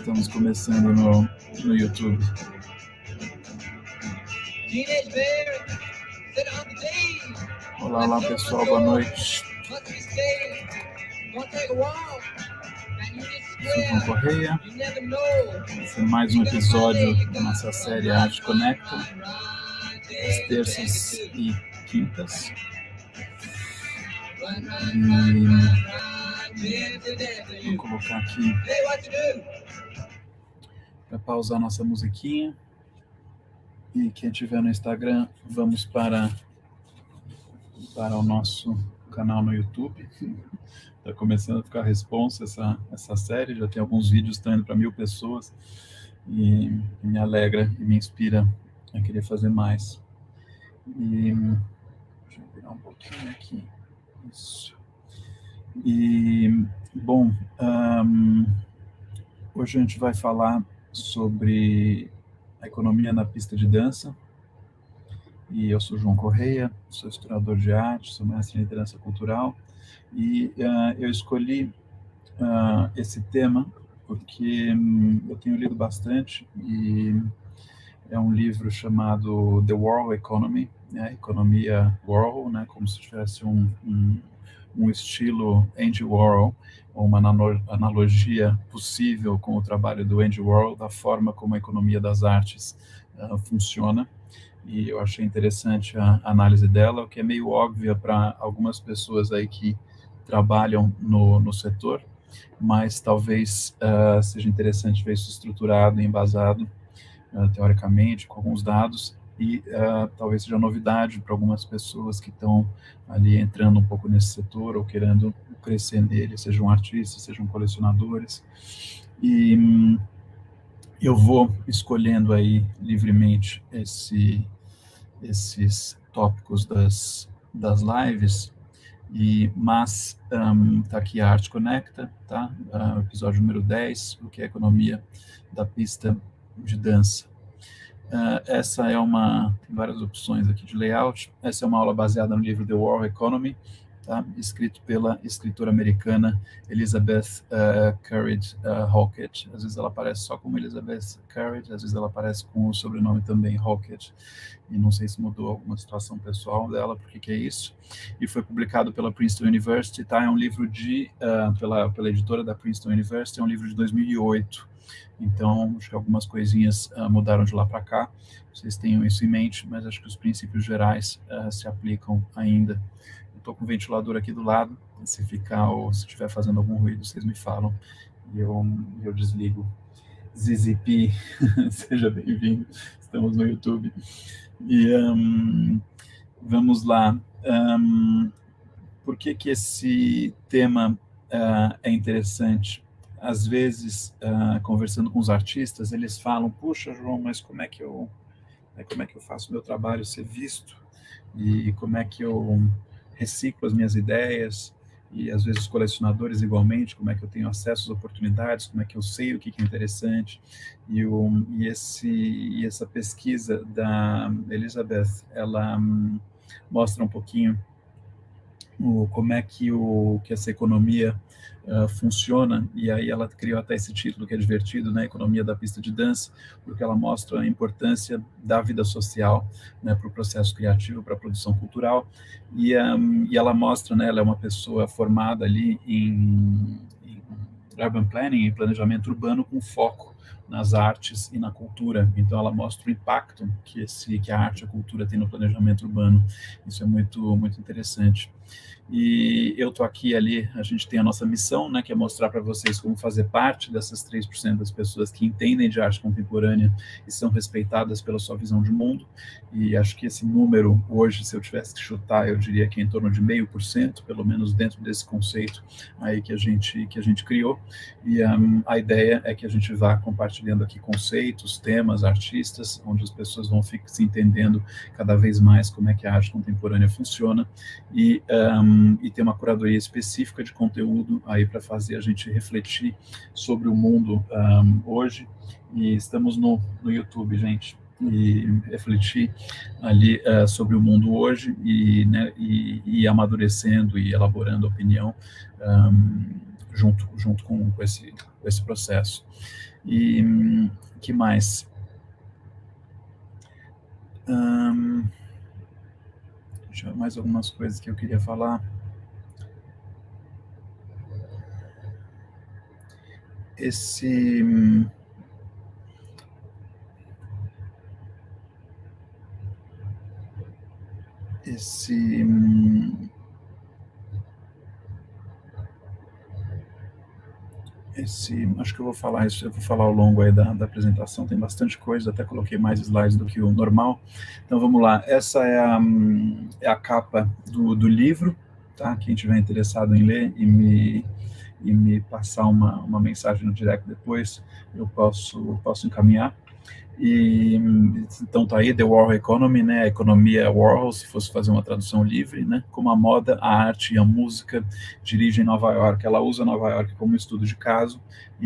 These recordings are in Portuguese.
Estamos começando no YouTube. Olá, olá pessoal, boa noite. Sou João Correia. Esse é mais um episódio da nossa série Arte Conecta, às terças e quintas. Vou colocar aqui para pausar nossa musiquinha. E quem estiver no Instagram, vamos para o nosso canal no YouTube. Está começando a ficar responsa essa série, já tem alguns vídeos que estão indo para 1000 pessoas e me alegra e me inspira a querer fazer mais. E deixa eu virar um pouquinho aqui. Isso. E, bom, hoje a gente vai falar sobre a economia na pista de dança. E eu sou João Correia, sou historiador de arte, sou mestre em liderança cultural. E eu escolhi esse tema porque eu tenho lido bastante e é um livro chamado The Warhol Economy, né, economia Warhol, né, como se tivesse um estilo Andy Warhol, ou uma analogia possível com o trabalho do Andy Warhol, da forma como a economia das artes funciona. E eu achei interessante a análise dela, o que é meio óbvia para algumas pessoas aí que trabalham no setor, mas talvez seja interessante ver isso estruturado e embasado teoricamente, com alguns dados, e talvez seja novidade para algumas pessoas que estão ali entrando um pouco nesse setor ou querendo crescer nele, sejam artistas, sejam colecionadores. E eu vou escolhendo aí livremente esses tópicos das lives, mas está aqui a Arte Conecta, tá? Episódio número 10, o que é a economia da pista de dança. Essa é tem várias opções aqui de layout. Essa é uma aula baseada no livro The Warhol Economy, tá? Escrito pela escritora americana Elizabeth Currid Halkett. Às vezes ela aparece só como Elizabeth Currid, às vezes ela aparece com o sobrenome também Halkett, e não sei se mudou alguma situação pessoal dela, porque que é isso. E foi publicado pela Princeton University, tá? É um livro pela editora da Princeton University, é um livro de 2008. Então, acho que algumas coisinhas mudaram de lá para cá, vocês tenham isso em mente, mas acho que os princípios gerais se aplicam ainda. Estou com o ventilador aqui do lado, se ficar ou se estiver fazendo algum ruído, vocês me falam e eu desligo. Zizipi, seja bem-vindo, estamos no YouTube. E vamos lá. Por que esse tema é interessante? Às vezes, conversando com os artistas, eles falam, puxa, João, mas como é que eu faço o meu trabalho ser visto? E como é que eu reciclo as minhas ideias? E, às vezes, os colecionadores, igualmente, como é que eu tenho acesso às oportunidades? Como é que eu sei o que é interessante? E essa pesquisa da Elizabeth, ela mostra um pouquinho como é que essa economia funciona, e aí ela criou até esse título que é divertido, né, Economia da Pista de Dança, porque ela mostra a importância da vida social, né, para o processo criativo, para a produção cultural, e ela mostra, né, ela é uma pessoa formada ali em urban planning, em planejamento urbano com foco nas artes e na cultura. Então ela mostra o impacto que a arte e a cultura tem no planejamento urbano. Isso é muito, muito interessante. E eu estou aqui ali, a gente tem a nossa missão, né, que é mostrar para vocês como fazer parte dessas 3% das pessoas que entendem de arte contemporânea e são respeitadas pela sua visão de mundo. E acho que esse número, hoje, se eu tivesse que chutar, eu diria que é em torno de 0,5%, pelo menos dentro desse conceito aí que a gente criou. E a ideia é que a gente vá compartilhando aqui conceitos, temas, artistas, onde as pessoas vão se entendendo cada vez mais como é que a arte contemporânea funciona, e ter uma curadoria específica de conteúdo aí para fazer a gente refletir sobre o mundo hoje. E estamos no YouTube, gente, e refletir ali sobre o mundo hoje e amadurecendo e elaborando opinião junto com esse processo. E que mais? Mais algumas coisas que eu queria falar. Esse acho que eu vou falar isso, eu vou falar ao longo aí da apresentação, tem bastante coisa, até coloquei mais slides do que o normal. Então vamos lá, essa é a capa do livro, tá? Quem tiver interessado em ler e me passar uma mensagem no direct depois, eu posso encaminhar. E então tá aí The Warhol Economy, né? A economia Warhol, se fosse fazer uma tradução livre, né? Como a moda, a arte e a música dirigem Nova York. Ela usa Nova York como estudo de caso,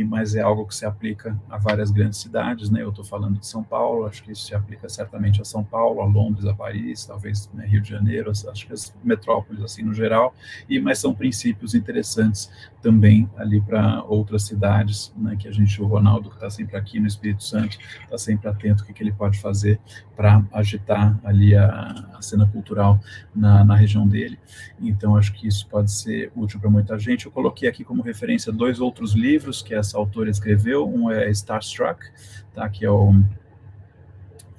mas é algo que se aplica a várias grandes cidades, né? Eu estou falando de São Paulo, acho que isso se aplica certamente a São Paulo, a Londres, a Paris, talvez, né, Rio de Janeiro, acho que as metrópoles assim no geral. Mas são princípios interessantes também ali para outras cidades, né? Que o Ronaldo, que está sempre aqui no Espírito Santo, está sempre atento ao que ele pode fazer para agitar ali a cena cultural na região dele. Então, acho que isso pode ser útil para muita gente. Eu coloquei aqui como referência 2 outros livros que essa autora escreveu. Um é Starstruck, tá? Que é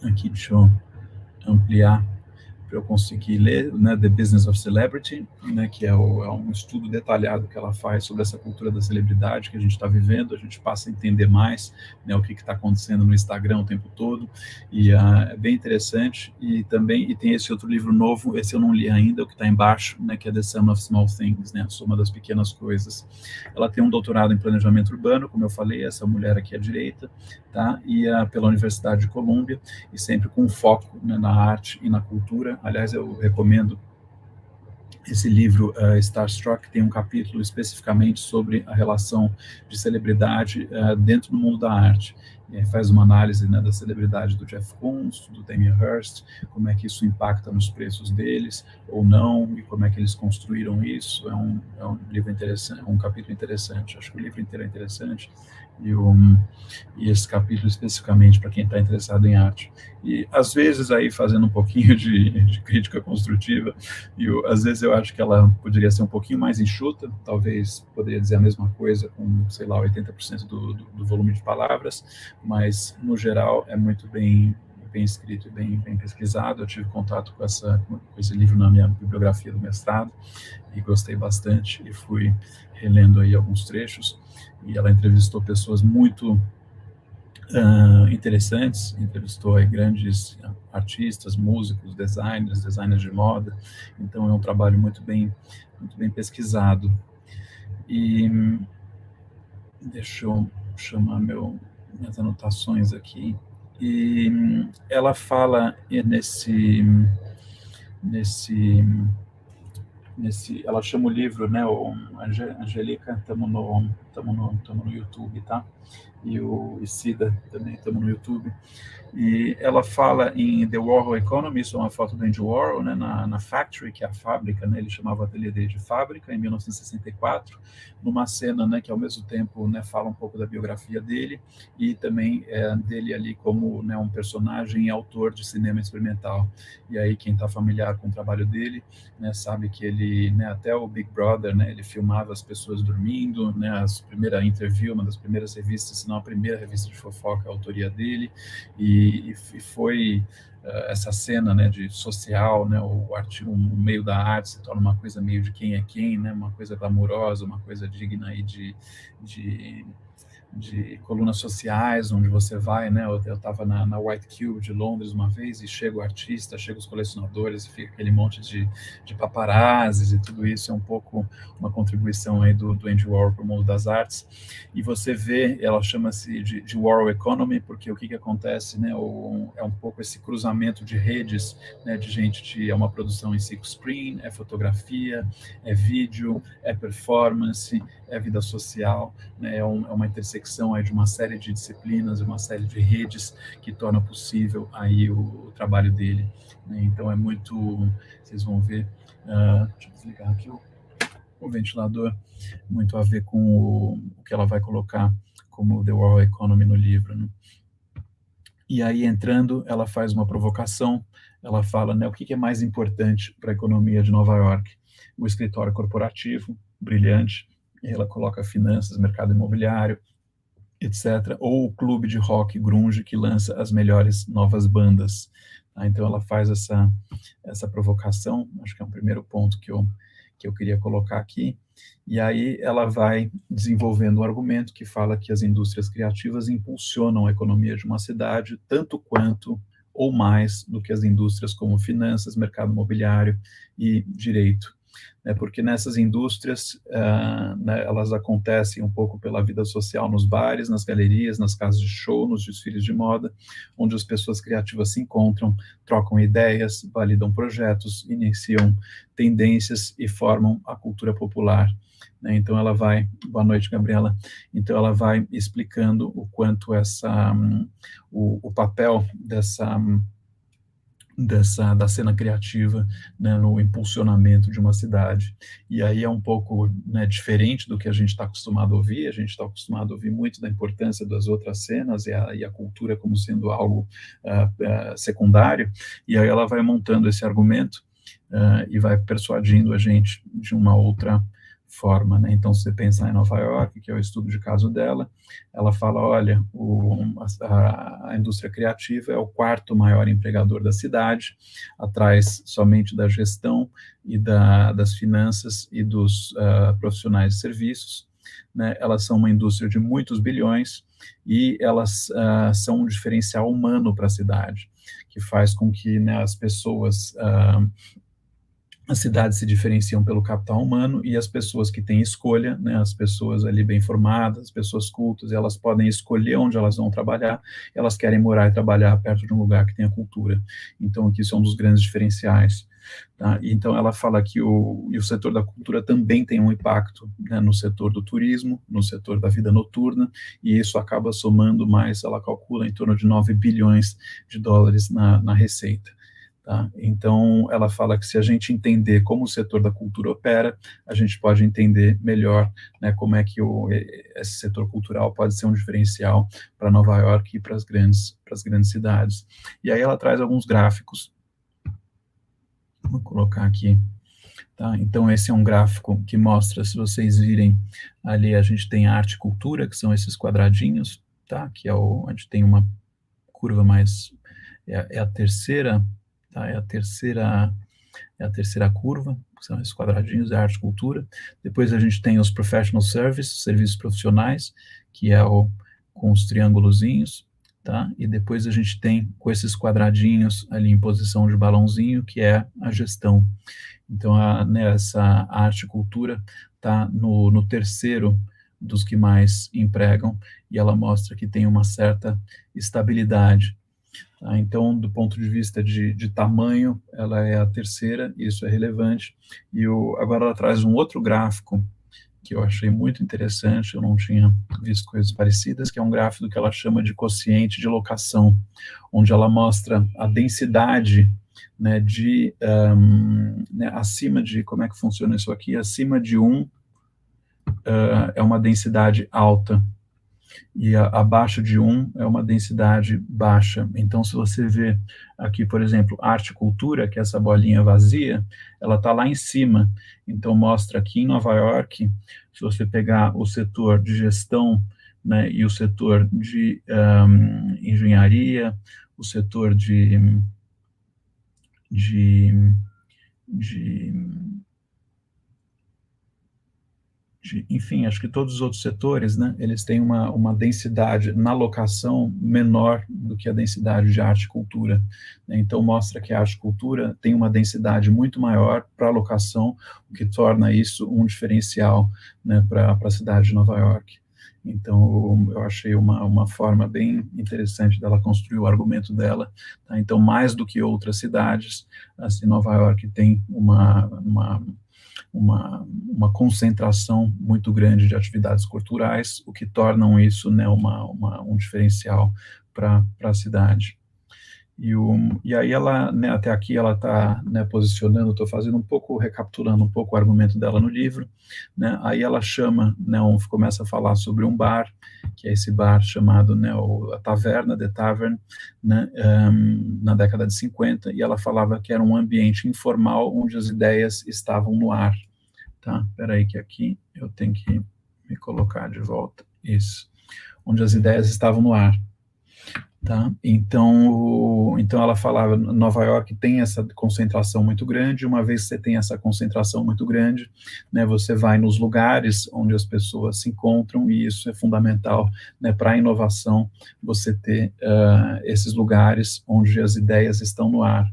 aqui, deixa eu ampliar para eu conseguir ler, né, The Business of Celebrity, né, que é um estudo detalhado que ela faz sobre essa cultura da celebridade que a gente está vivendo. A gente passa a entender mais, né, o que está acontecendo no Instagram o tempo todo, e é bem interessante. E tem esse outro livro novo, esse eu não li ainda, o que está embaixo, né, que é The Sum of Small Things, né, a soma das pequenas coisas. Ela tem um doutorado em planejamento urbano, como eu falei, essa mulher aqui à direita, tá, e pela Universidade de Colômbia, e sempre com foco, né, na arte e na cultura. Aliás, eu recomendo esse livro, Starstruck, tem um capítulo especificamente sobre a relação de celebridade dentro do mundo da arte. Faz uma análise, né, da celebridade do Jeff Koons, do Damien Hirst, como é que isso impacta nos preços deles ou não, e como é que eles construíram isso. É um livro interessante, um capítulo interessante. Acho que o livro inteiro é interessante, e esse capítulo especificamente para quem está interessado em arte. E às vezes aí fazendo um pouquinho de crítica construtiva, às vezes eu acho que ela poderia ser um pouquinho mais enxuta, talvez poderia dizer a mesma coisa com, sei lá, 80% do volume de palavras, mas no geral é muito bem escrito e bem pesquisado. Eu tive contato com esse livro na minha bibliografia do mestrado e gostei bastante, e fui relendo aí alguns trechos, e ela entrevistou pessoas muito interessantes, entrevistou aí grandes artistas, músicos, designers de moda. Então é um trabalho muito bem pesquisado. E deixa eu chamar minhas anotações aqui. E ela fala ela chama o livro, né, Angélica, estamos no YouTube, tá? E Cida também estamos no YouTube. E ela fala em The Warhol Economy, isso é uma foto do Andy Warhol, né, na Factory, que é a fábrica, né, ele chamava o ateliê dele de fábrica, em 1964, numa cena, né, que ao mesmo tempo, né, fala um pouco da biografia dele, e também dele ali como, né, um personagem e autor de cinema experimental. E aí quem está familiar com o trabalho dele, né, sabe que ele, né, até o Big Brother, né, ele filmava as pessoas dormindo, né, a primeira interview, uma das primeiras revistas, se não a primeira revista de fofoca, a autoria dele, e foi essa cena, né, de social, né, o meio da arte se torna uma coisa meio de quem é quem, né, uma coisa glamurosa, uma coisa digna aí de colunas sociais, onde você vai, né? Eu estava na White Cube de Londres uma vez, e chega o artista, chega os colecionadores, e fica aquele monte de paparazzis, e tudo isso é um pouco uma contribuição aí do Andy Warhol para o mundo das artes. E você vê, ela chama-se de Warhol Economy, porque o que acontece, né? É um pouco esse cruzamento de redes, né? De gente, é uma produção em silk screen, é fotografia, é vídeo, é performance, é vida social, né? É uma intersecção aí de uma série de disciplinas, uma série de redes que torna possível aí o trabalho dele, né? Então é muito, vocês vão ver, deixa eu desligar aqui o ventilador, muito a ver com o que ela vai colocar como The World Economy no livro, né? E aí, entrando, ela faz uma provocação, ela fala, né, o que é mais importante para a economia de Nova York? O escritório corporativo, brilhante, e ela coloca finanças, mercado imobiliário, etc., ou o clube de rock grunge que lança as melhores novas bandas. Tá? Então, ela faz essa provocação, acho que é um primeiro ponto que eu queria colocar aqui, e aí ela vai desenvolvendo um argumento que fala que as indústrias criativas impulsionam a economia de uma cidade tanto quanto ou mais do que as indústrias como finanças, mercado imobiliário e direito. Porque nessas indústrias, né, elas acontecem um pouco pela vida social nos bares, nas galerias, nas casas de show, nos desfiles de moda, onde as pessoas criativas se encontram, trocam ideias, validam projetos, iniciam tendências e formam a cultura popular. Né? Então ela vai, boa noite, Gabriela, então ela vai explicando o quanto o papel da cena criativa, né, no impulsionamento de uma cidade. E aí é um pouco, né, diferente do que a gente está acostumado a ouvir. A gente está acostumado a ouvir muito da importância das outras cenas e a cultura como sendo algo secundário, e aí ela vai montando esse argumento e vai persuadindo a gente de uma outra forma, né? Então, se você pensar em Nova York, que é o estudo de caso dela, ela fala, olha, a indústria criativa é o quarto maior empregador da cidade, atrás somente da gestão e das finanças e dos profissionais de serviços, né? Elas são uma indústria de muitos bilhões e elas são um diferencial humano para a cidade, que faz com que, né, as cidades se diferenciam pelo capital humano e as pessoas que têm escolha, né, as pessoas ali bem formadas, as pessoas cultas, elas podem escolher onde elas vão trabalhar, elas querem morar e trabalhar perto de um lugar que tenha cultura. Então, aqui são um dos grandes diferenciais. Tá? Então, ela fala que o setor da cultura também tem um impacto, né, no setor do turismo, no setor da vida noturna, e isso acaba somando mais, ela calcula, em torno de 9 bilhões de dólares na receita. Tá? Então, ela fala que se a gente entender como o setor da cultura opera, a gente pode entender melhor, né, como é que esse setor cultural pode ser um diferencial para Nova York e para as grandes cidades. E aí ela traz alguns gráficos, vou colocar aqui. Tá? Então, esse é um gráfico que mostra, se vocês virem ali, a gente tem arte e cultura, que são esses quadradinhos, tá? Que é a gente tem uma curva mais, é a terceira, tá? É a terceira curva, que são esses quadradinhos, é arte e cultura. Depois a gente tem os professional services, serviços profissionais, que é com os triângulozinhos, tá? E depois a gente tem com esses quadradinhos ali em posição de balãozinho, que é a gestão. Então, essa arte e cultura está no terceiro dos que mais empregam, e ela mostra que tem uma certa estabilidade. Tá? Então, do ponto de vista de tamanho, ela é a terceira, isso é relevante. E agora ela traz um outro gráfico que eu achei muito interessante, eu não tinha visto coisas parecidas, que é um gráfico que ela chama de quociente de locação, onde ela mostra a densidade, né, né, acima de, como é que funciona isso aqui? Acima de 1 é uma densidade alta, e abaixo de 1 é uma densidade baixa. Então, se você vê aqui, por exemplo, arte e cultura, que é essa bolinha vazia, ela está lá em cima. Então, mostra aqui em Nova York, se você pegar o setor de gestão, né, e o setor de engenharia, o setor enfim, acho que todos os outros setores, né, eles têm uma densidade na locação menor do que a densidade de arte e cultura. Né? Então, mostra que a arte e cultura tem uma densidade muito maior para a locação, o que torna isso um diferencial, né, para a cidade de Nova York. Então, eu achei uma forma bem interessante dela construir o argumento dela. Tá? Então, mais do que outras cidades, assim, Nova York tem uma concentração muito grande de atividades culturais, o que tornam isso, né, um diferencial para a cidade. E aí ela, né, até aqui ela está, né, posicionando, estou fazendo um pouco, recapitulando um pouco o argumento dela no livro, né, aí ela chama, né, começa a falar sobre um bar, que é esse bar chamado, né, a Taverna, The Tavern, né, na década de 50, e ela falava que era um ambiente informal onde as ideias estavam no ar, tá? Espera aí que aqui eu tenho que me colocar de volta, isso, onde as ideias estavam no ar. Tá? Então ela falava, Nova York tem essa concentração muito grande, uma vez que você tem essa concentração muito grande, né, você vai nos lugares onde as pessoas se encontram, e isso é fundamental, né, para a inovação, você ter esses lugares onde as ideias estão no ar.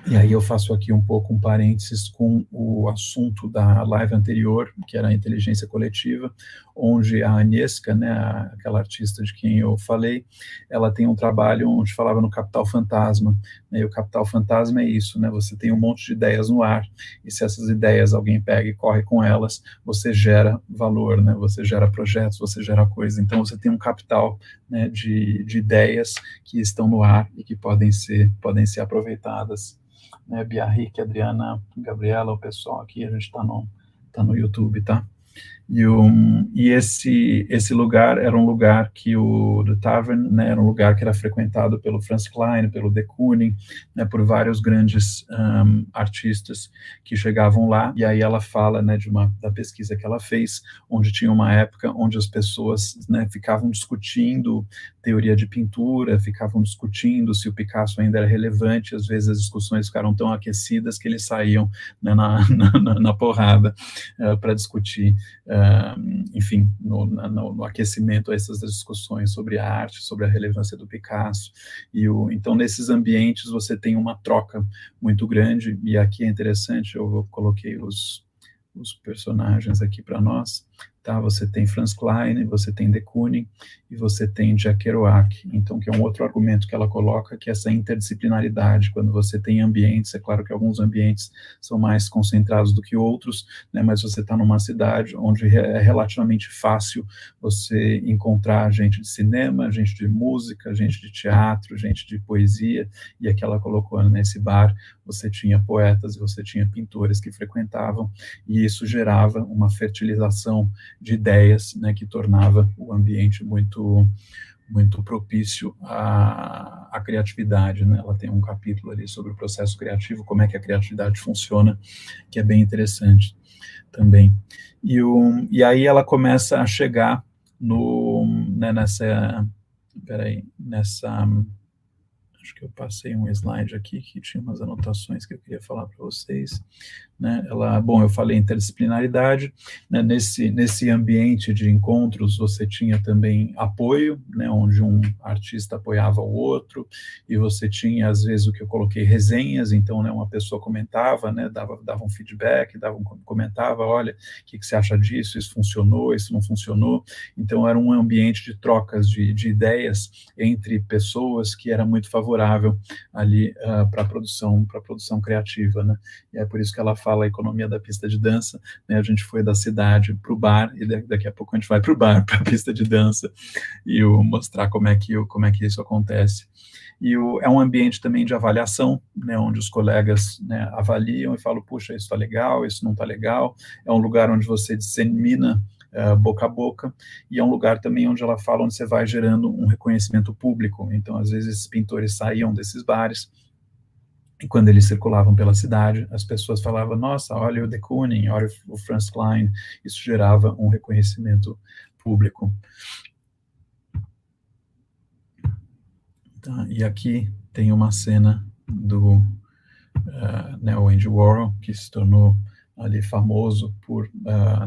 E aí eu faço aqui um pouco um parênteses com o assunto da live anterior, que era a inteligência coletiva, onde a Agnieszka, né, aquela artista de quem eu falei, ela tem um trabalho onde falava no capital fantasma, né, e o capital fantasma é isso, né, você tem um monte de ideias no ar, e se essas ideias alguém pega e corre com elas, você gera valor, né, você gera projetos, você gera coisa, então você tem um capital, né, de ideias que estão no ar e que podem ser aproveitadas, né, Biarrique, Adriana, Gabriela, o pessoal aqui, a gente está no YouTube, tá? E esse lugar era um lugar que o The Tavern, né, era um lugar que era frequentado pelo Franz Klein, pelo de Kooning, né, por vários grandes artistas que chegavam lá, e aí ela fala, né, da pesquisa que ela fez, onde tinha uma época onde as pessoas, né, ficavam discutindo teoria de pintura, ficavam discutindo se o Picasso ainda era relevante, às vezes as discussões ficaram tão aquecidas que eles saíam, né, na porrada para discutir, enfim, no aquecimento a essas discussões sobre a arte, sobre a relevância do Picasso, então nesses ambientes você tem uma troca muito grande, e aqui é interessante, eu coloquei os personagens aqui para nós, tá? Você tem Franz Klein, você tem de Kooning, e você tem Jack Kerouac, então, que é um outro argumento que ela coloca, que é essa interdisciplinaridade, quando você tem ambientes, é claro que alguns ambientes são mais concentrados do que outros, né, mas você está numa cidade onde é relativamente fácil você encontrar gente de cinema, gente de música, gente de teatro, gente de poesia, e aqui ela colocou nesse bar, você tinha poetas, você tinha pintores que frequentavam, e isso gerava uma fertilização de ideias, né, que tornava o ambiente muito propício à criatividade, né? Ela tem um capítulo ali sobre o processo criativo, como é que a criatividade funciona, que é bem interessante também. E aí ela começa a chegar né, nessa, acho que eu passei um slide aqui que tinha umas anotações que eu queria falar para vocês, né? Bom, eu falei interdisciplinaridade, né? Nesse ambiente de encontros você tinha também apoio, né? Onde um artista apoiava o outro, e você tinha, às vezes, o que eu coloquei, resenhas, então, né, uma pessoa comentava, né, dava um feedback, comentava, olha, o que você acha disso, isso funcionou, isso não funcionou, então era um ambiente de trocas de ideias entre pessoas que era muito favorável ali para a produção criativa, né? E é por isso que ela fala a economia da pista de dança, né? A gente foi da cidade para o bar, e daqui a pouco a gente vai para o bar, para a pista de dança, e mostrar como é que isso acontece. É um ambiente também de avaliação, né, onde os colegas, né, avaliam e falam, puxa, isso está legal, isso não está legal, é um lugar onde você dissemina boca a boca, e é um lugar também onde ela fala, onde você vai gerando um reconhecimento público, então às vezes esses pintores saíam desses bares, e quando eles circulavam pela cidade, as pessoas falavam, nossa, olha o de Kooning, olha o Franz Klein, isso gerava um reconhecimento público. Tá, e aqui tem uma cena do né, o Andy Warhol, que se tornou ali famoso por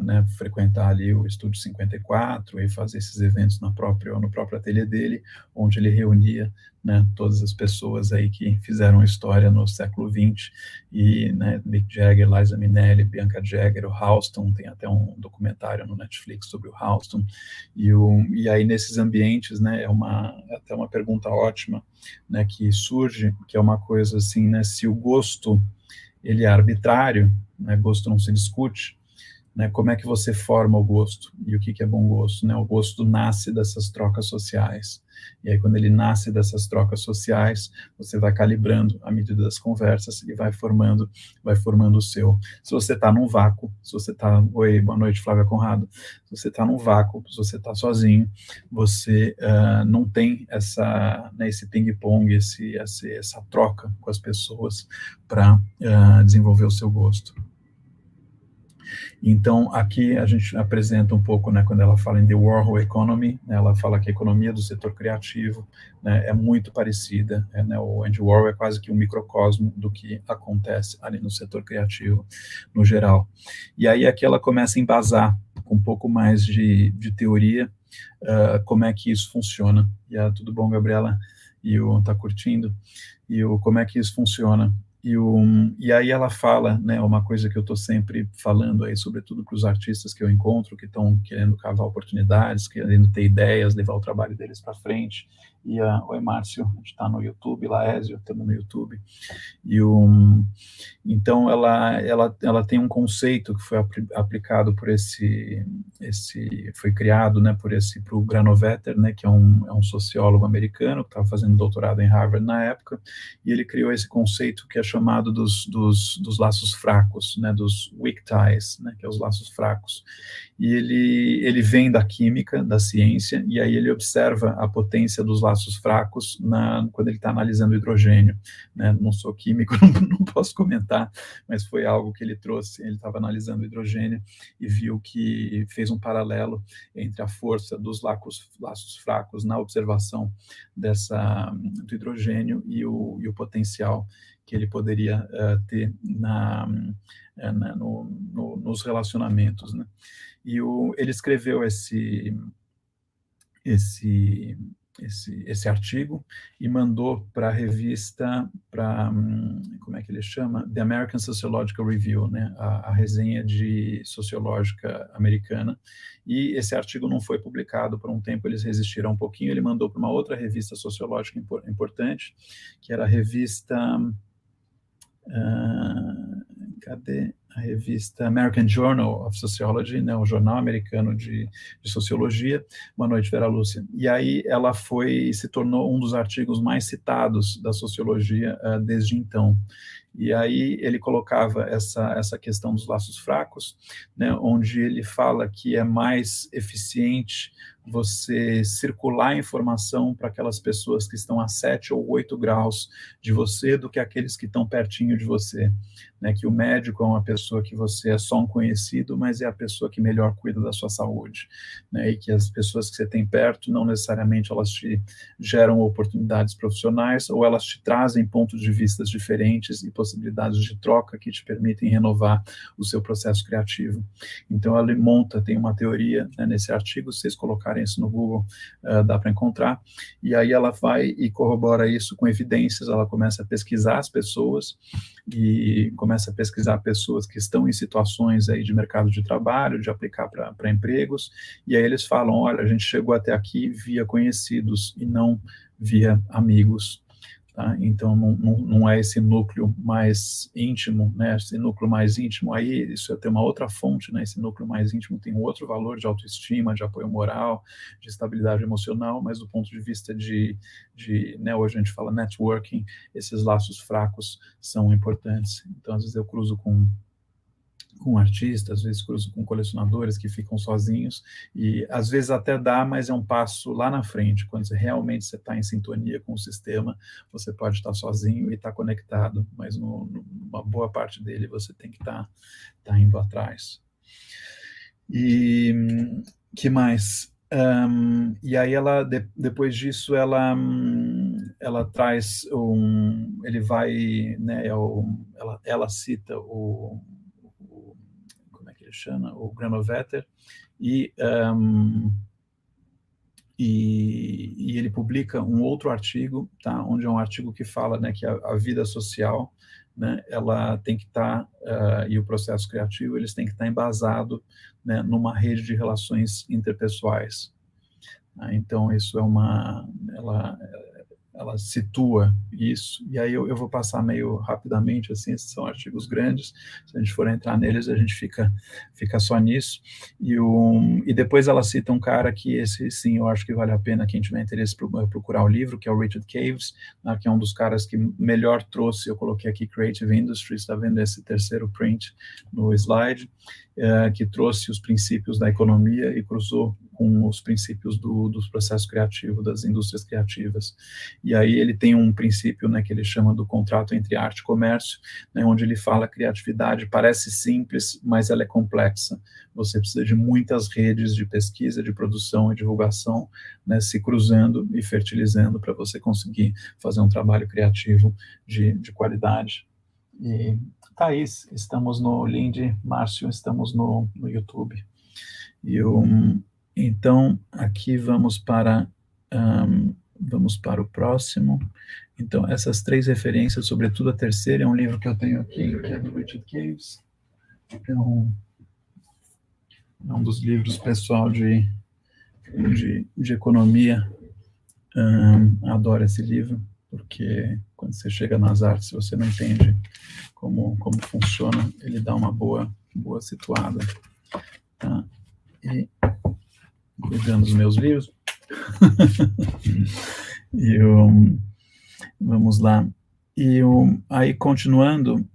né, frequentar ali o Estúdio 54 e fazer esses eventos no próprio ateliê dele, onde ele reunia, né, todas as pessoas aí que fizeram história no século XX, e né, Mick Jagger, Liza Minnelli, Bianca Jagger, o Halston, tem até um documentário no Netflix sobre o Halston, e aí nesses ambientes, né, é até uma pergunta ótima, né, que surge, que é uma coisa assim, né, se o gosto ele é arbitrário, né, gosto não se discute, né? Como é que você forma o gosto e o que é bom gosto, né? O gosto nasce dessas trocas sociais. E aí, quando ele nasce dessas trocas sociais, você vai calibrando à medida das conversas e vai formando o seu. Se você está num vácuo, se você está... Oi, boa noite, Flávia Conrado. Se você está num vácuo, se você está sozinho, você não tem né, esse ping-pong, essa troca com as pessoas para desenvolver o seu gosto. Então, aqui a gente apresenta um pouco, né, quando ela fala em The Warhol Economy, né, ela fala que a economia do setor criativo, né, é muito parecida, né, o Andy Warhol é quase que um microcosmo do que acontece ali no setor criativo, no geral. E aí aqui ela começa a embasar com um pouco mais de teoria, como é que isso funciona. E tudo bom, Gabriela? E tá curtindo? E como é que isso funciona? E aí ela fala, né, uma coisa que eu estou sempre falando aí, sobretudo para os artistas que eu encontro, que estão querendo cavar oportunidades, querendo ter ideias, levar o trabalho deles para frente. Oi, Márcio, a gente está no YouTube, Laésio, estamos no YouTube. Então, ela tem um conceito que foi aplicado por foi criado, né, por o Granovetter, né, que é um sociólogo americano que estava fazendo doutorado em Harvard na época, e ele criou esse conceito que é chamado dos laços fracos, né, dos weak ties, né, que é os laços fracos. E ele vem da química, da ciência, e aí ele observa a potência dos laços fracos quando ele está analisando o hidrogênio, né? Não sou químico, não posso comentar, mas foi algo que ele trouxe. Ele estava analisando o hidrogênio e viu que fez um paralelo entre a força dos laços fracos na observação do hidrogênio e o potencial que ele poderia ter nos relacionamentos, né? E ele escreveu esse artigo e mandou para a revista, como é que ele chama? The American Sociological Review, né? A resenha sociológica americana. E esse artigo não foi publicado por um tempo, eles resistiram um pouquinho, ele mandou para uma outra revista sociológica importante, que era a revista... cadê a revista American Journal of Sociology, né, o jornal americano de sociologia. Boa noite, Vera Lúcia. E aí ela se tornou um dos artigos mais citados da sociologia desde então. E aí ele colocava essa questão dos laços fracos, né, onde ele fala que é mais eficiente você circular a informação para aquelas pessoas que estão a 7 ou 8 graus de você do que aqueles que estão pertinho de você, né, que o médico é uma pessoa que você é só um conhecido, mas é a pessoa que melhor cuida da sua saúde, né, e que as pessoas que você tem perto não necessariamente elas te geram oportunidades profissionais ou elas te trazem pontos de vista diferentes e possibilidades de troca que te permitem renovar o seu processo criativo. Então ela tem uma teoria, né, nesse artigo, se vocês colocarem isso no Google, dá para encontrar, e aí ela vai e corrobora isso com evidências, ela começa a pesquisar as pessoas, e começa a pesquisar pessoas que estão em situações aí de mercado de trabalho, de aplicar para empregos, e aí eles falam, olha, a gente chegou até aqui via conhecidos e não via amigos. Tá? Então, não é esse núcleo mais íntimo, né? Esse núcleo mais íntimo, aí isso tem uma outra fonte, né? Esse núcleo mais íntimo tem um outro valor de autoestima, de apoio moral, de estabilidade emocional, mas do ponto de vista né, hoje a gente fala networking, esses laços fracos são importantes. Então, às vezes eu cruzo com artistas, às vezes cruzo com colecionadores que ficam sozinhos, e às vezes até dá, mas é um passo lá na frente, quando realmente você está em sintonia com o sistema, você pode estar sozinho e estar conectado, mas numa boa parte dele você tem que estar indo atrás. E que mais? E aí depois disso ela traz ele vai, né, ela cita como é que ele chama? O Granovetter, e ele publica um outro artigo, tá? Onde é um artigo que fala, né, que a vida social, né, ela tem que estar, e o processo criativo, eles têm que estar embasado, né, numa rede de relações interpessoais. Então, isso é ela situa isso, e aí eu vou passar meio rapidamente, assim, esses são artigos grandes, se a gente for entrar neles, a gente fica só nisso, e depois ela cita um cara que esse, sim, eu acho que vale a pena quem tiver interesse procurar o livro, que é o Richard Caves, né, que é um dos caras que melhor trouxe, eu coloquei aqui Creative Industries, está vendo esse terceiro print no slide, que trouxe os princípios da economia e cruzou com os princípios dos processos criativos, das indústrias criativas. E aí ele tem um princípio, né, que ele chama do contrato entre arte e comércio, né, onde ele fala que a criatividade parece simples, mas ela é complexa. Você precisa de muitas redes de pesquisa, de produção e divulgação, né, se cruzando e fertilizando para você conseguir fazer um trabalho criativo de qualidade. E Thaís, estamos no Linde, Márcio, estamos no YouTube. Então, aqui vamos para o próximo. Então, essas 3 referências, sobretudo a terceira, é um livro que eu tenho aqui, que é do Richard Caves. É um dos livros, pessoal, de economia. Adoro esse livro, porque quando você chega nas artes, você não entende como funciona, ele dá uma boa situada. Tá? E cuidando dos meus livros. Vamos lá. Aí, continuando,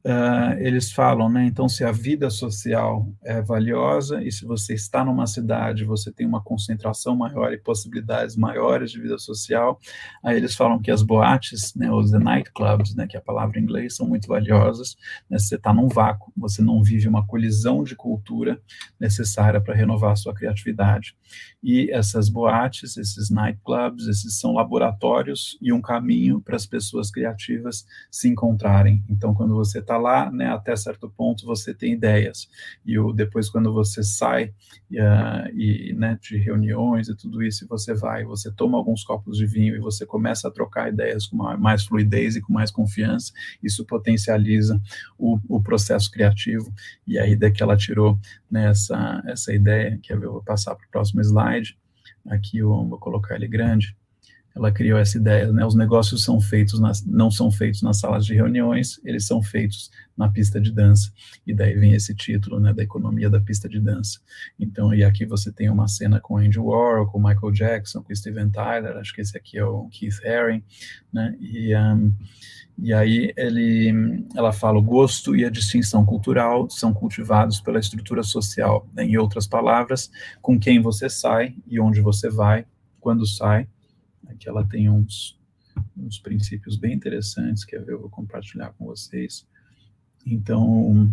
eles falam, né, então, se a vida social é valiosa e se você está numa cidade, você tem uma concentração maior e possibilidades maiores de vida social, aí eles falam que as boates, né, os nightclubs, né, que é a palavra em inglês, são muito valiosas, né, você está num vácuo, você não vive uma colisão de cultura necessária para renovar a sua criatividade. E essas boates, esses nightclubs, esses são laboratórios e um caminho para as pessoas criativas se encontrarem. Então, quando você está lá, né, até certo ponto, você tem ideias. E depois, quando você sai né, de reuniões e tudo isso, você toma alguns copos de vinho e você começa a trocar ideias com mais fluidez e com mais confiança, isso potencializa o processo criativo. E aí, daí que ela tirou, né, essa ideia, que eu vou passar para o próximo slide, aqui eu vou colocar ele grande. Ela criou essa ideia, né? Os negócios não são feitos nas salas de reuniões, eles são feitos na pista de dança. E daí vem esse título, né, da economia da pista de dança. Então, e aqui você tem uma cena com Andy Warhol, com Michael Jackson, com Steven Tyler, acho que esse aqui é o Keith Haring, né? E aí ela fala: o gosto e a distinção cultural são cultivados pela estrutura social, né? Em outras palavras, com quem você sai e onde você vai, quando sai. Aqui ela tem uns princípios bem interessantes, que eu vou compartilhar com vocês. Então,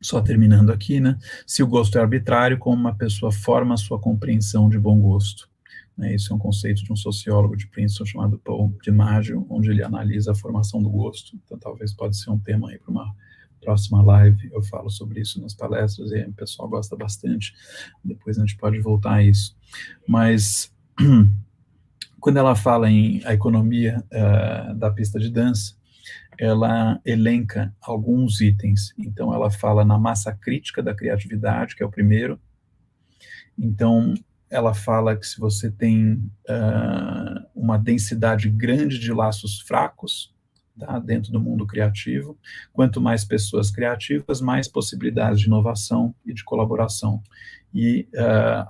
só terminando aqui, né? Se o gosto é arbitrário, como uma pessoa forma a sua compreensão de bom gosto. Né? Isso é um conceito de um sociólogo de Princeton chamado Paul DiMaggio, onde ele analisa a formação do gosto. Então, talvez pode ser um tema aí para uma próxima live, eu falo sobre isso nas palestras, e o pessoal gosta bastante. Depois a gente pode voltar a isso. Mas quando ela fala em a economia da pista de dança, ela elenca alguns itens. Então, ela fala na massa crítica da criatividade, que é o primeiro. Então, ela fala que se você tem uma densidade grande de laços fracos, tá, dentro do mundo criativo, quanto mais pessoas criativas, mais possibilidades de inovação e de colaboração. E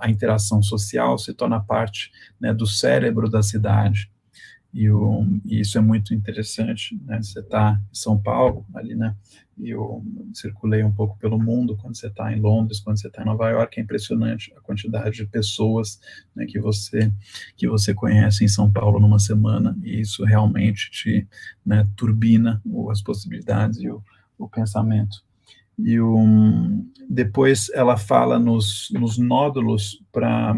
a interação social se torna parte, né, do cérebro da cidade. E isso é muito interessante, né? Você está em São Paulo, ali, né? E eu circulei um pouco pelo mundo, quando você está em Londres, quando você está em Nova York, é impressionante a quantidade de pessoas, né, que você conhece em São Paulo numa semana, e isso realmente te, né, turbina as possibilidades e o pensamento. E depois ela fala nos nódulos para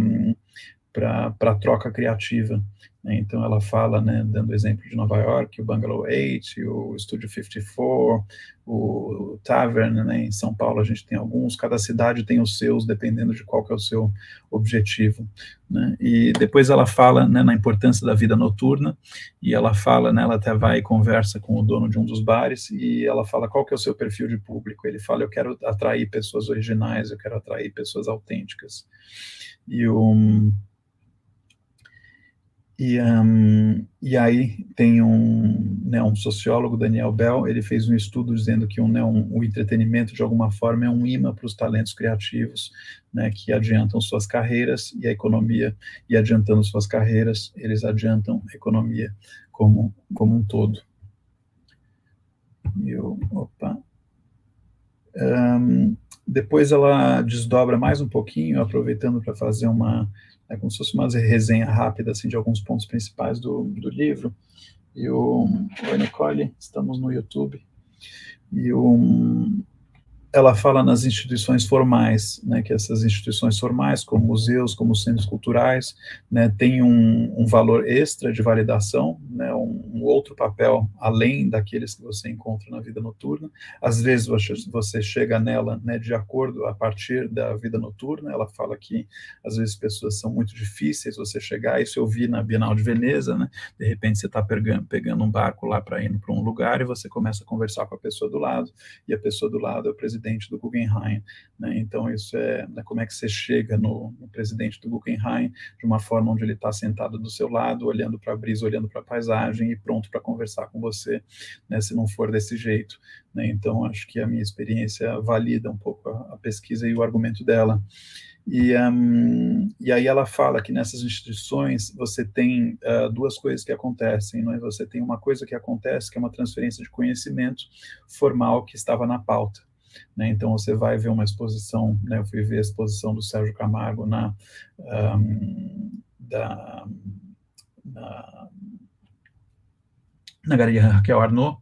a troca criativa. Né? Então, ela fala, né, dando exemplo de Nova York, o Bungalow 8, o Studio 54, o Tavern, né, em São Paulo a gente tem alguns, cada cidade tem os seus, dependendo de qual que é o seu objetivo. Né? E depois ela fala, né, na importância da vida noturna, e ela fala, né, ela até vai e conversa com o dono de um dos bares, e ela fala qual que é o seu perfil de público. Ele fala: eu quero atrair pessoas originais, eu quero atrair pessoas autênticas. E aí tem um sociólogo, Daniel Bell, ele fez um estudo dizendo que o entretenimento, de alguma forma, é um imã para os talentos criativos, né, que adiantam suas carreiras, e a economia, e adiantando suas carreiras, eles adiantam a economia como um todo. Depois ela desdobra mais um pouquinho, aproveitando para fazer como se fosse uma resenha rápida assim, de alguns pontos principais do livro. Oi, Nicole, estamos no YouTube. Ela fala nas instituições formais, né, que essas instituições formais, como museus, como centros culturais, né, têm um valor extra de validação, né, um outro papel além daqueles que você encontra na vida noturna. Às vezes você chega nela, né, de acordo a partir da vida noturna. Ela fala que às vezes pessoas são muito difíceis você chegar. Isso eu vi na Bienal de Veneza, né, de repente você está pegando um barco lá para ir para um lugar e você começa a conversar com a pessoa do lado, e a pessoa do lado é o presidente do Guggenheim, né? Então isso né, como é que você chega no presidente do Guggenheim de uma forma onde ele está sentado do seu lado, olhando para a brisa, olhando para a paisagem e pronto para conversar com você, né, se não for desse jeito, né? Então acho que a minha experiência valida um pouco a pesquisa e o argumento dela. E aí ela fala que nessas instituições você tem duas coisas que acontecem, não é? Você tem uma coisa que acontece, que é uma transferência de conhecimento formal que estava na pauta, né? Então você vai ver uma exposição, né? Eu fui ver a exposição do Sérgio Camargo na Galeria Raquel Arnaud,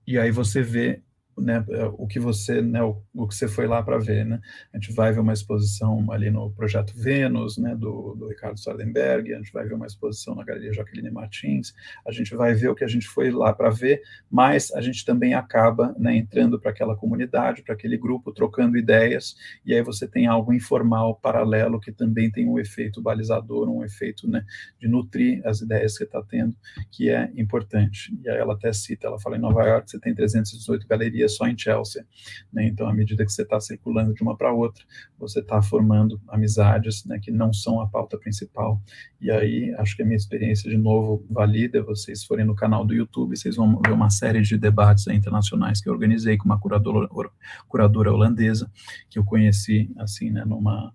e aí você vê, né, o que você, né, o que você foi lá para ver, né? A gente vai ver uma exposição ali no Projeto Vênus, né, do Ricardo Sardenberg. A gente vai ver uma exposição na Galeria Jaqueline Martins. A gente vai ver o que a gente foi lá para ver, mas a gente também acaba, né, entrando para aquela comunidade, para aquele grupo, trocando ideias, e aí você tem algo informal, paralelo, que também tem um efeito balizador, um efeito, né, de nutrir as ideias que você está tendo, que é importante. E aí ela até cita, ela fala, em Nova York você tem 318 galerias só em Chelsea, né? Então, à medida que você está circulando de uma para outra, você está formando amizades, né, que não são a pauta principal. E aí, acho que a minha experiência, de novo, valida. Vocês forem no canal do YouTube, vocês vão ver uma série de debates internacionais que eu organizei com uma curadora holandesa, que eu conheci, assim, né, numa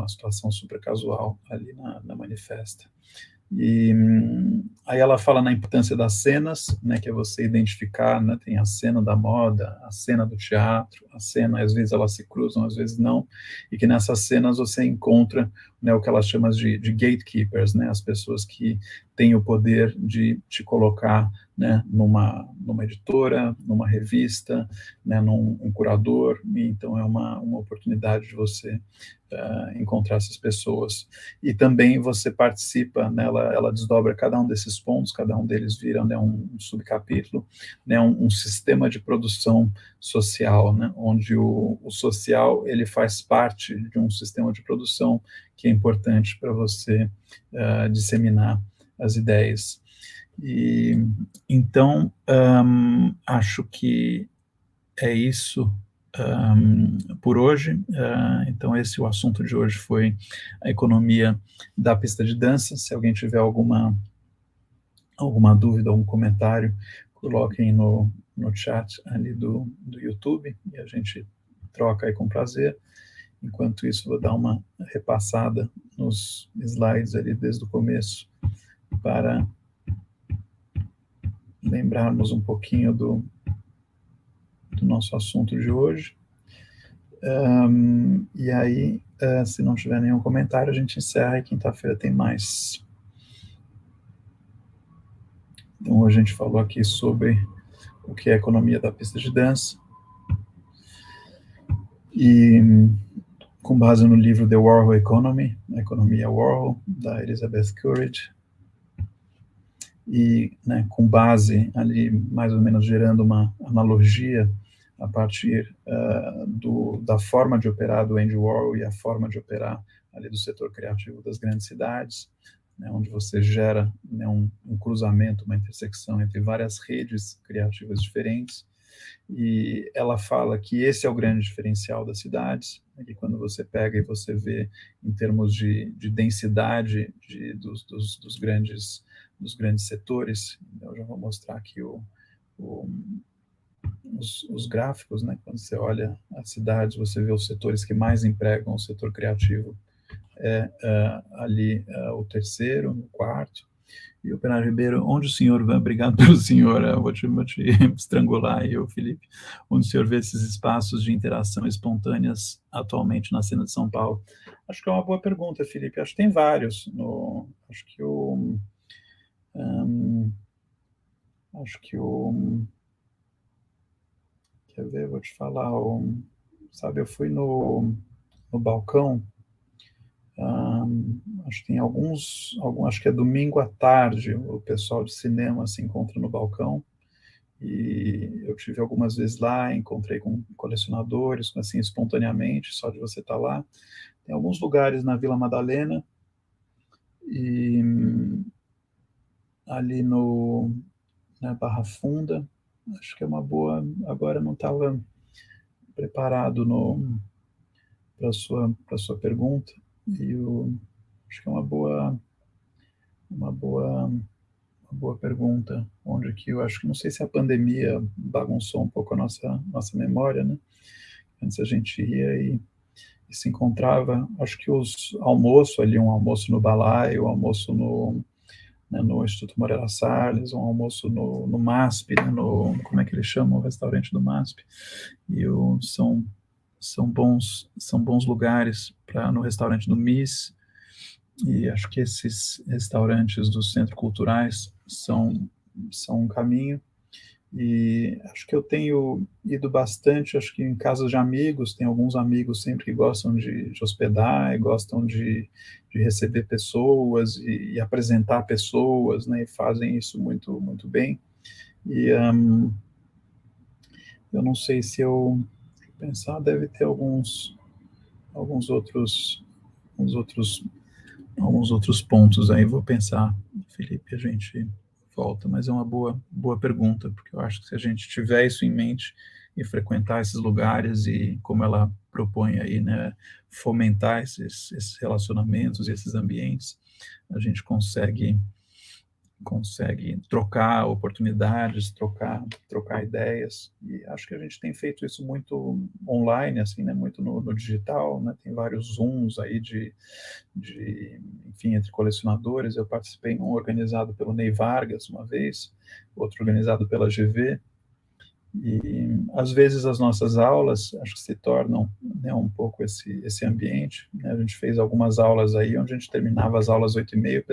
situação super casual ali na Manifesta. E aí ela fala na importância das cenas, né, que é você identificar, né, tem a cena da moda, a cena do teatro, a cena, às vezes elas se cruzam, às vezes não, e que nessas cenas você encontra, né, o que ela chama de gatekeepers, né, as pessoas que têm o poder de te colocar, né, numa editora, numa revista, né, num curador. E então é uma oportunidade de você encontrar essas pessoas. E também você participa, né, ela desdobra cada um desses pontos, cada um deles vira, né, um subcapítulo, né, um sistema de produção social, né, onde o social ele faz parte de um sistema de produção que é importante para você disseminar as ideias. E então acho que é isso por hoje. Então esse o assunto de hoje foi a economia da pista de dança. Se alguém tiver alguma dúvida, algum comentário, coloquem no chat ali do YouTube e a gente troca aí com prazer. Enquanto isso, vou dar uma repassada nos slides ali desde o começo para lembrarmos um pouquinho do nosso assunto de hoje. E aí, se não tiver nenhum comentário, a gente encerra e quinta-feira tem mais. Então, hoje a gente falou aqui sobre o que é a economia da pista de dança, e com base no livro The Warhol Economy, a Economia Warhol, da Elizabeth Courage, e, né, com base ali, mais ou menos gerando uma analogia a partir da forma de operar do Andy Warhol e a forma de operar ali do setor criativo das grandes cidades, né, onde você gera, né, um cruzamento, uma intersecção entre várias redes criativas diferentes, e ela fala que esse é o grande diferencial das cidades, né, que quando você pega e você vê em termos de densidade dos grandes setores, eu já vou mostrar aqui o, os gráficos, né? Quando você olha as cidades, você vê os setores que mais empregam, o setor criativo ali o terceiro, o quarto. E o Bernardo Ribeiro, onde o senhor vai? Obrigado pelo senhor, vou te estrangular aí, Felipe. Onde o senhor vê esses espaços de interação espontâneas atualmente na cena de São Paulo? Acho que é uma boa pergunta, Felipe. Acho que tem vários. Acho que quer ver, vou te falar, sabe, eu fui no balcão, acho que tem acho que é domingo à tarde, o pessoal de cinema se encontra no balcão, e eu tive algumas vezes lá, encontrei com colecionadores, assim, espontaneamente, só de você estar lá. Tem alguns lugares na Vila Madalena, e ali na Barra Funda, acho que é uma boa, agora não estava preparado para sua pergunta, e acho que é uma boa pergunta, onde que eu acho que, não sei se a pandemia bagunçou um pouco a nossa memória, né? Antes a gente ia e se encontrava, acho que um almoço no Balaio, um almoço no Instituto Moreira Salles, um almoço no MASP, né, como é que ele chama o restaurante do MASP, e são bons lugares no restaurante do MIS, e acho que esses restaurantes dos centros culturais são um caminho, e acho que eu tenho ido bastante, acho que em casas de amigos, tem alguns amigos sempre que gostam de hospedar, e gostam de receber pessoas e apresentar pessoas, né, e fazem isso muito, muito bem, e eu não sei se pensar, deve ter alguns outros pontos aí, vou pensar, Felipe, a gente volta, mas é uma boa pergunta, porque eu acho que se a gente tiver isso em mente e frequentar esses lugares e, como ela propõe aí, né, fomentar esses relacionamentos, esses ambientes, a gente consegue trocar oportunidades, trocar ideias, e acho que a gente tem feito isso muito online, assim, né, muito no digital, né, tem vários Zooms aí enfim, entre colecionadores. Eu participei de um organizado pelo Ney Vargas uma vez, outro organizado pela GV, e às vezes as nossas aulas, acho que se tornam, né, um pouco esse ambiente, né? A gente fez algumas aulas aí, onde a gente terminava as aulas às 8h30,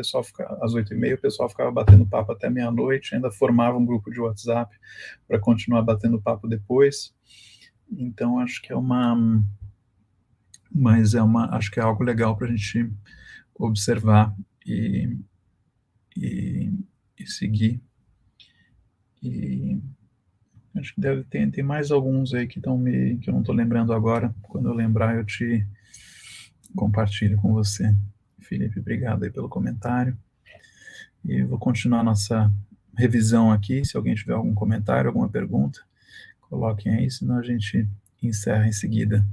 às 8h30 o pessoal ficava batendo papo até meia-noite, ainda formava um grupo de WhatsApp para continuar batendo papo depois. Então acho que acho que é algo legal para a gente observar e seguir. E acho que tem mais alguns aí que eu não estou lembrando agora. Quando eu lembrar, eu te compartilho com você. Felipe, obrigado aí pelo comentário. E vou continuar nossa revisão aqui. Se alguém tiver algum comentário, alguma pergunta, coloquem aí, senão a gente encerra em seguida.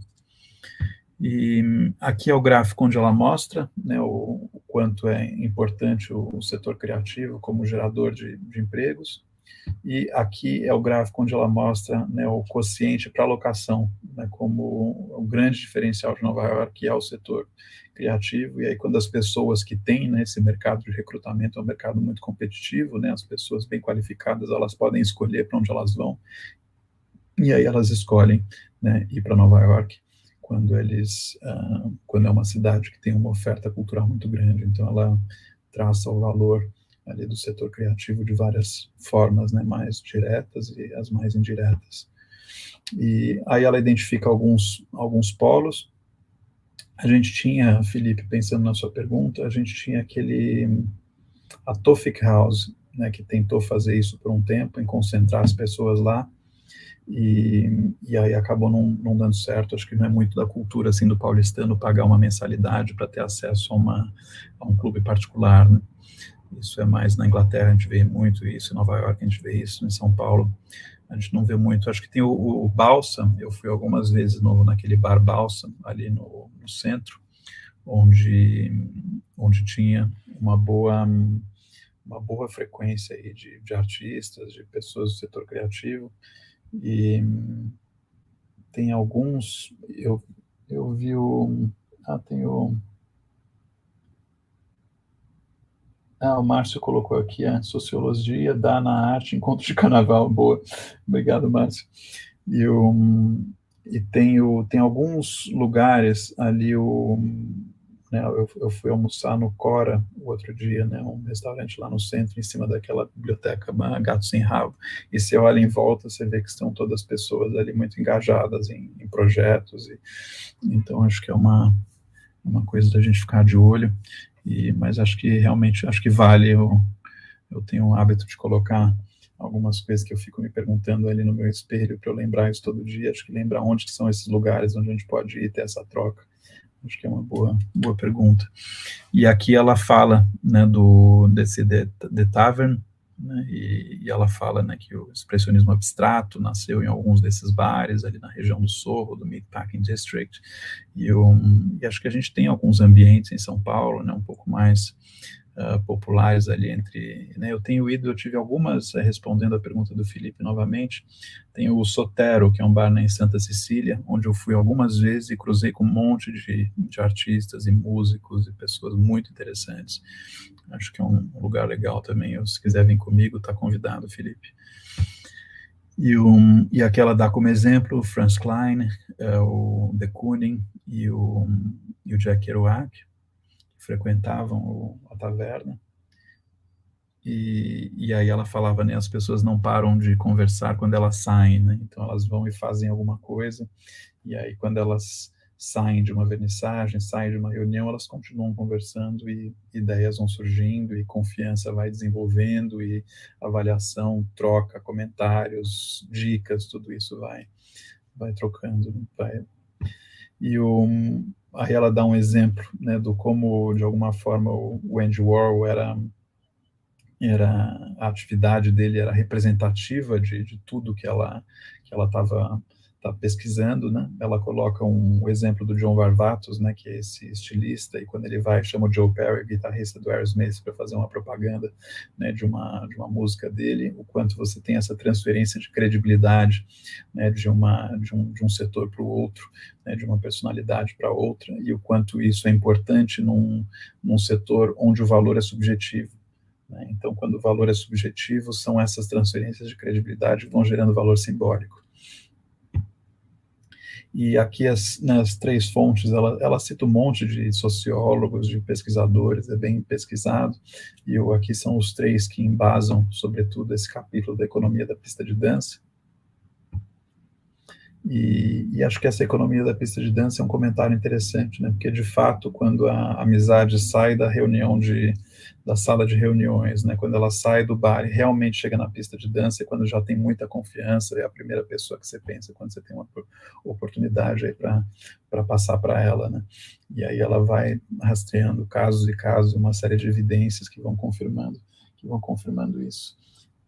E aqui é o gráfico onde ela mostra, né, o quanto é importante o setor criativo como gerador de empregos, e aqui é o gráfico onde ela mostra, né, o quociente para alocação, né, como o grande diferencial de Nova York, que é o setor criativo, e aí quando as pessoas que têm, né, esse mercado de recrutamento é um mercado muito competitivo, né, as pessoas bem qualificadas, elas podem escolher para onde elas vão, e aí elas escolhem, né, ir para Nova York, quando é uma cidade que tem uma oferta cultural muito grande, então ela traça o valor ali do setor criativo de várias formas, né, mais diretas e as mais indiretas. E aí ela identifica alguns polos. A gente tinha, Felipe, pensando na sua pergunta, a gente tinha a Tofik House, né, que tentou fazer isso por um tempo, em concentrar as pessoas lá, e aí acabou não dando certo. Acho que não é muito da cultura, assim, do paulistano pagar uma mensalidade para ter acesso a um clube particular, né? Isso é mais na Inglaterra, a gente vê muito isso, em Nova York a gente vê isso, em São Paulo a gente não vê muito. Acho que tem o Balsa, eu fui algumas vezes naquele bar Balsa, ali no centro, onde tinha uma boa frequência aí de artistas, de pessoas do setor criativo, e tem alguns, eu vi tem o Márcio colocou aqui a sociologia dá na arte encontro de carnaval, boa, obrigado, Márcio. E tem alguns lugares ali, né, eu fui almoçar no Cora o outro dia, né, um restaurante lá no centro, em cima daquela biblioteca Gato Sem Rabo, e você olha em volta, você vê que estão todas as pessoas ali muito engajadas em projetos, então acho que é uma coisa da gente ficar de olho, mas acho que realmente, vale, eu tenho um hábito de colocar algumas coisas que eu fico me perguntando ali no meu espelho, para eu lembrar isso todo dia, acho que lembrar onde que são esses lugares onde a gente pode ir ter essa troca, acho que é uma boa pergunta. E aqui ela fala, né, desse The Tavern, né, e ela fala, né, que o expressionismo abstrato nasceu em alguns desses bares, ali na região do Sorro, do Meatpacking District, e acho que a gente tem alguns ambientes em São Paulo, né, um pouco mais populares ali né, eu tive algumas, respondendo a pergunta do Felipe novamente, tem o Sotero, que é um bar, né, em Santa Cecília, onde eu fui algumas vezes e cruzei com um monte de artistas e músicos e pessoas muito interessantes. Acho que é um lugar legal também, se quiser vir comigo, está convidado, Felipe. E aqui ela dá como exemplo o Franz Klein, o de Kooning e o Jack Kerouac, frequentavam a taverna, e aí ela falava, né, as pessoas não param de conversar quando elas saem, né, então elas vão e fazem alguma coisa, e aí quando elas saem de uma vernissagem, saem de uma reunião, elas continuam conversando, e ideias vão surgindo, e confiança vai desenvolvendo, e avaliação, troca, comentários, dicas, tudo isso vai trocando, aí ela dá um exemplo, né, do como, de alguma forma, o Andy Warhol a atividade dele era representativa de tudo que ela estava pesquisando, né? Ela coloca o exemplo do John Varvatos, né, que é esse estilista, e quando ele chama o Joe Perry, guitarrista do Aerosmith, para fazer uma propaganda, né, de uma música dele, o quanto você tem essa transferência de credibilidade, né, de um setor para o outro, né, de uma personalidade para outra, e o quanto isso é importante num setor onde o valor é subjetivo. Então, quando o valor é subjetivo, são essas transferências de credibilidade que vão gerando valor simbólico. E aqui nas três fontes, ela cita um monte de sociólogos, de pesquisadores, é bem pesquisado, e aqui são os três que embasam, sobretudo, esse capítulo da economia da pista de dança. E acho que essa economia da pista de dança é um comentário interessante, né? Porque, de fato, quando a amizade sai da sala de reuniões, né? Quando ela sai do bar e realmente chega na pista de dança, e quando já tem muita confiança, é a primeira pessoa que você pensa quando você tem uma oportunidade aí para passar para ela, né? E aí ela vai rastreando casos e casos, uma série de evidências que vão confirmando isso.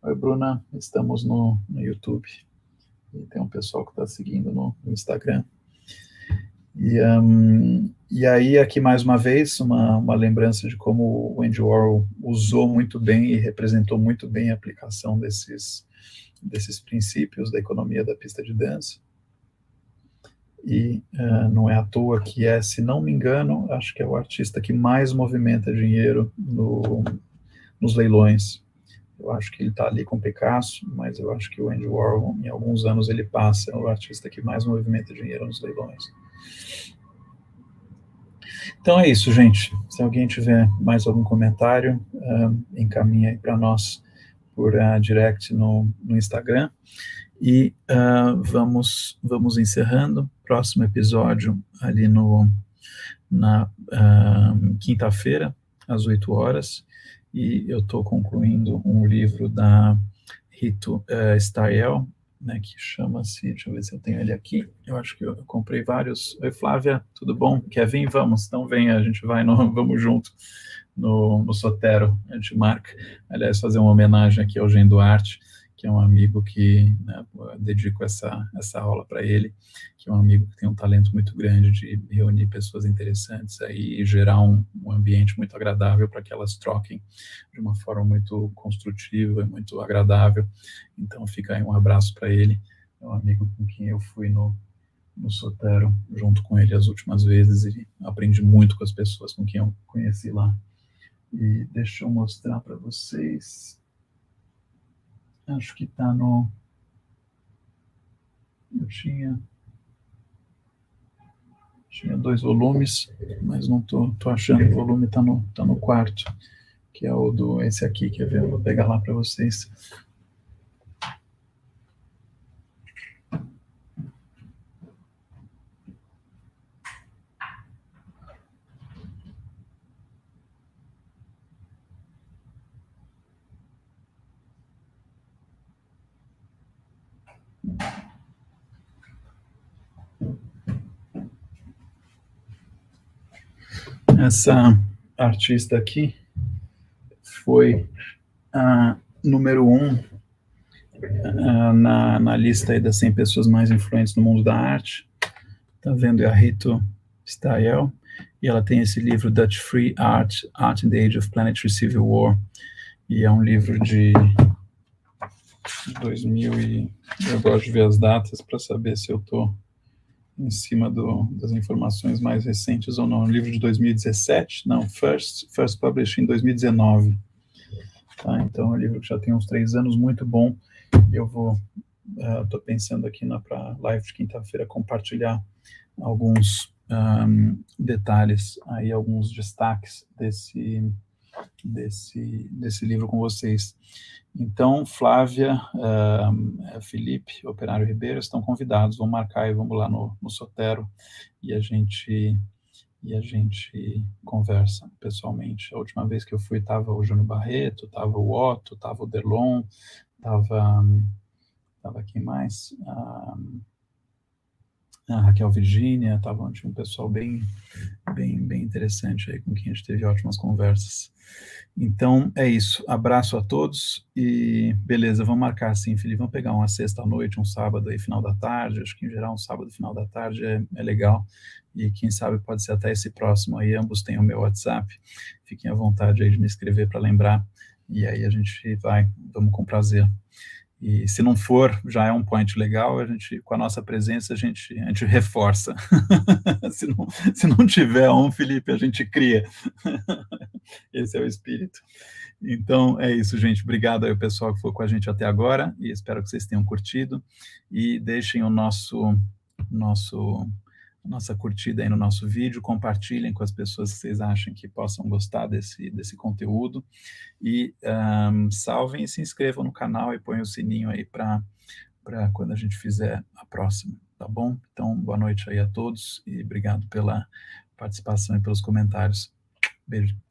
Oi, Bruna, estamos no YouTube. E tem um pessoal que está seguindo no Instagram. E aí, aqui mais uma vez, uma lembrança de como o Andy Warhol usou muito bem e representou muito bem a aplicação desses princípios da economia da pista de dança. E não é à toa que se não me engano, acho que é o artista que mais movimenta dinheiro nos leilões. Eu acho que ele está ali com Picasso, mas eu acho que o Andy Warhol, em alguns anos, ele passa, é o artista que mais movimenta dinheiro nos leilões. Então é isso, gente. Se alguém tiver mais algum comentário, encaminha aí para nós por direct no Instagram. E vamos encerrando. Próximo episódio ali na quinta-feira, às 8 horas. E eu estou concluindo um livro da Rito Stariel, né, que chama-se, deixa eu ver se eu tenho ele aqui, eu acho que eu comprei vários. Oi, Flávia, tudo bom? Quer vir? Vamos, então venha, a gente vai, vamos junto no Sotero, a gente marca, aliás, fazer uma homenagem aqui ao Eugênio Duarte, que é um amigo que, né, eu dedico essa aula para ele, que é um amigo que tem um talento muito grande de reunir pessoas interessantes aí e gerar um ambiente muito agradável para que elas troquem de uma forma muito construtiva, muito agradável. Então fica aí um abraço para ele, é um amigo com quem eu fui no Sotero, junto com ele as últimas vezes, e aprendi muito com as pessoas com quem eu conheci lá. E deixa eu mostrar para vocês. Acho que está no... Eu tinha 2 volumes, mas não tô achando. O volume está no quarto, que é o do esse aqui, quer ver? Eu vou pegar lá para vocês. Essa artista aqui foi a número 1 na lista aí das 100 pessoas mais influentes no mundo da arte. Tá vendo? É a Rito Stayel, e ela tem esse livro Dutch Free Art, Art in the Age of Planetary Civil War, e é um livro de 2000 e... Eu gosto de ver as datas para saber se eu estou em cima das informações mais recentes ou não. Um livro de 2017, não, first published em 2019. Tá? Então é um livro que já tem uns 3 anos, muito bom. Eu estou pensando aqui para live de quinta-feira compartilhar alguns detalhes, aí alguns destaques desse livro com vocês. Então, Flávia, Felipe, Operário Ribeiro, estão convidados, vão marcar e vamos lá no Sotero, e a gente conversa pessoalmente. A última vez que eu fui estava o Júnior Barreto, estava o Otto, estava o Derlon, estava quem mais? A Raquel Virgínia, tinha um pessoal bem interessante aí, com quem a gente teve ótimas conversas. Então, é isso. Abraço a todos e beleza, vamos marcar sim, Felipe, vamos pegar uma sexta-noite, um sábado aí, final da tarde, acho que em geral um sábado, final da tarde é legal, e quem sabe pode ser até esse próximo aí, ambos têm o meu WhatsApp, fiquem à vontade aí de me escrever para lembrar, e aí a gente vamos com prazer. E se não for, já é um point legal, com a nossa presença, a gente reforça. se não tiver Felipe, a gente cria. Esse é o espírito. Então, é isso, gente. Obrigado aí ao pessoal que foi com a gente até agora, e espero que vocês tenham curtido, e deixem nossa curtida aí no nosso vídeo, compartilhem com as pessoas que vocês acham que possam gostar desse conteúdo, e salvem e se inscrevam no canal e ponham o sininho aí para quando a gente fizer a próxima, tá bom? Então, boa noite aí a todos e obrigado pela participação e pelos comentários. Beijo.